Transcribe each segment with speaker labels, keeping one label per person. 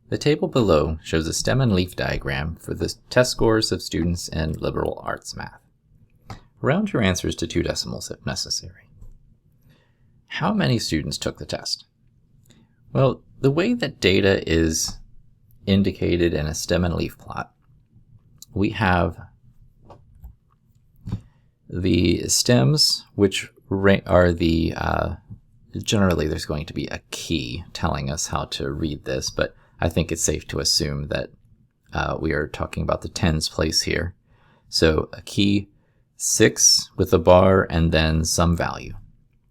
Speaker 1: The table below shows a stem and leaf diagram for the test scores of students in liberal arts math. Round your answers to 2 decimals if necessary. How many students took the test? Well, the way that data is indicated in a stem and leaf plot, we have the stems, which are the, generally there's going to be a key telling us how to read this, but I think it's safe to assume that we are talking about the tens place here. So a key 6 with a bar and then some value.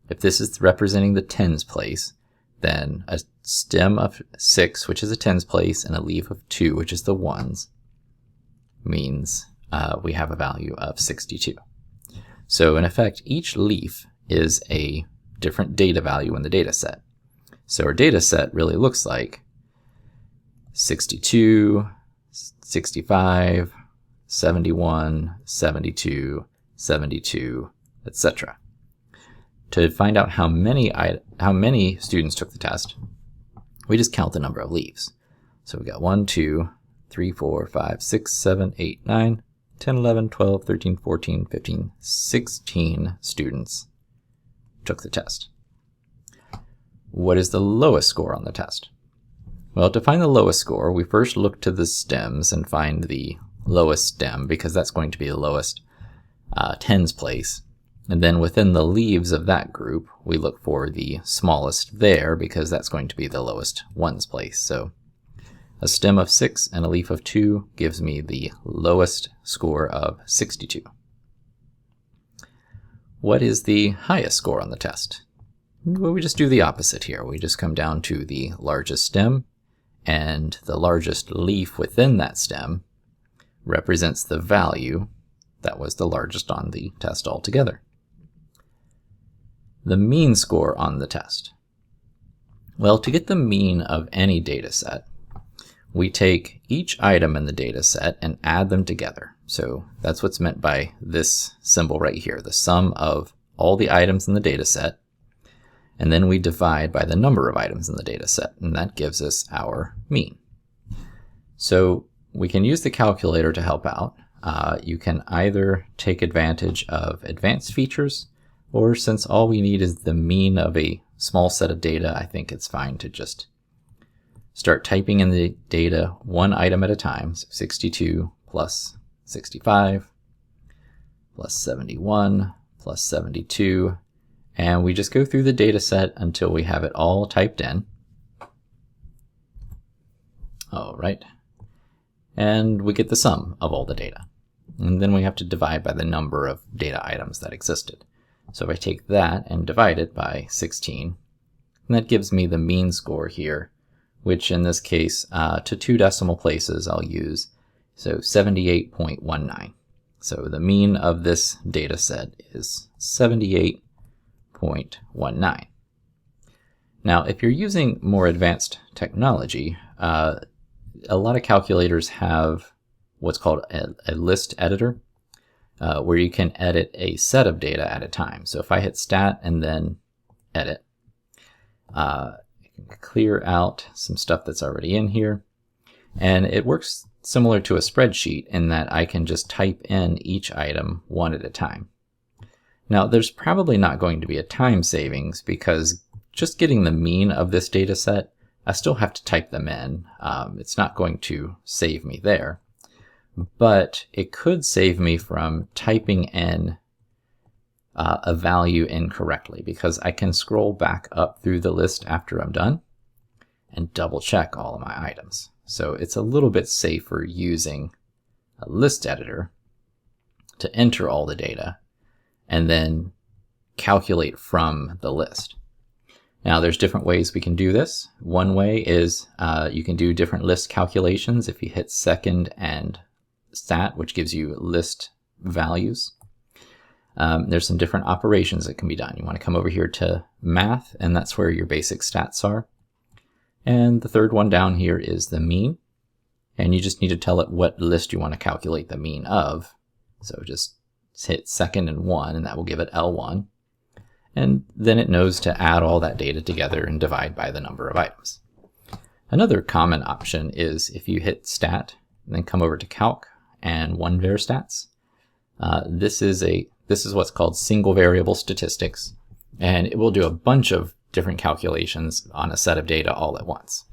Speaker 1: If this is representing the tens place, then a stem of 6, which is a tens place, and a leaf of 2, which is the ones, means we have a value of 62. So in effect, each leaf is a different data value in the data set. So our data set really looks like 62, 65, 71, 72, 72, etc. To find out how many students took the test, we just count the number of leaves. So we got 1, 2, 3, 4, 5, 6, 7, 8, 9, 10, 11, 12, 13, 14, 15, 16 students took the test. What is the lowest score on the test? Well, to find the lowest score, we first look to the stems and find the lowest stem, because that's going to be the lowest tens place. And then within the leaves of that group, we look for the smallest there, because that's going to be the lowest ones place. So a stem of 6 and a leaf of 2 gives me the lowest score of 62. What is the highest score on the test? Well, we just do the opposite here. We just come down to the largest stem, and the largest leaf within that stem represents the value that was the largest on the test altogether. The mean score on the test. Well, to get the mean of any data set, we take each item in the data set and add them together. So that's what's meant by this symbol right here, the sum of all the items in the data set. And then we divide by the number of items in the data set, and that gives us our mean. So we can use the calculator to help out. You can either take advantage of advanced features, or since all we need is the mean of a small set of data, I think it's fine to just start typing in the data one item at a time. So 62 plus 65 plus 71 plus 72. And we just go through the data set until we have it all typed in. All right. And we get the sum of all the data. And then we have to divide by the number of data items that existed. So if I take that and divide it by 16, and that gives me the mean score here, which in this case, to 2 decimal places I'll use, so 78.19. So the mean of this data set is 78.19. Now, if you're using more advanced technology, a lot of calculators have what's called a list editor, where you can edit a set of data at a time. So if I hit Stat and then Edit, I can clear out some stuff that's already in here. And it works similar to a spreadsheet in that I can just type in each item one at a time. Now, there's probably not going to be a time savings, because just getting the mean of this data set, I still have to type them in. It's not going to save me there. But it could save me from typing in a value incorrectly, because I can scroll back up through the list after I'm done and double check all of my items. So it's a little bit safer using a list editor to enter all the data and then calculate from the list. Now, there's different ways we can do this. One way is you can do different list calculations if you hit second and stat, which gives you list values. There's some different operations that can be done. You want to come over here to math, and that's where your basic stats are. And the third one down here is the mean. And you just need to tell it what list you want to calculate the mean of. So just hit second and 1, and that will give it L1. And then it knows to add all that data together and divide by the number of items. Another common option is if you hit Stat, and then come over to Calc and 1var stats. This is what's called single variable statistics, and it will do a bunch of different calculations on a set of data all at once.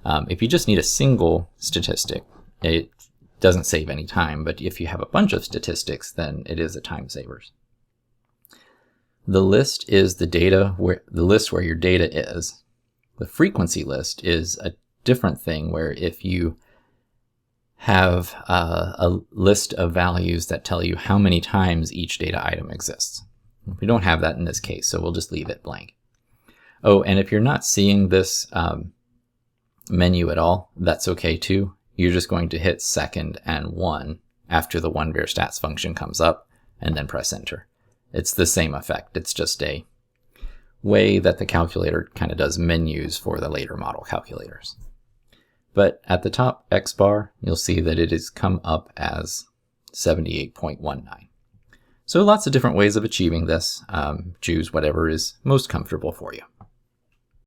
Speaker 1: If you just need a single statistic, it doesn't save any time, but if you have a bunch of statistics, then it is a time saver. The list is the list where your data is. The frequency list is a different thing, where if you have a list of values that tell you how many times each data item exists. We don't have that in this case, so we'll just leave it blank. Oh, and if you're not seeing this menu at all, that's okay too. You're just going to hit second and 1 after the 1var stats function comes up, and then press enter. It's the same effect. It's just a way that the calculator kind of does menus for the later model calculators. But at the top X bar, you'll see that it has come up as 78.19. So lots of different ways of achieving this. Choose whatever is most comfortable for you.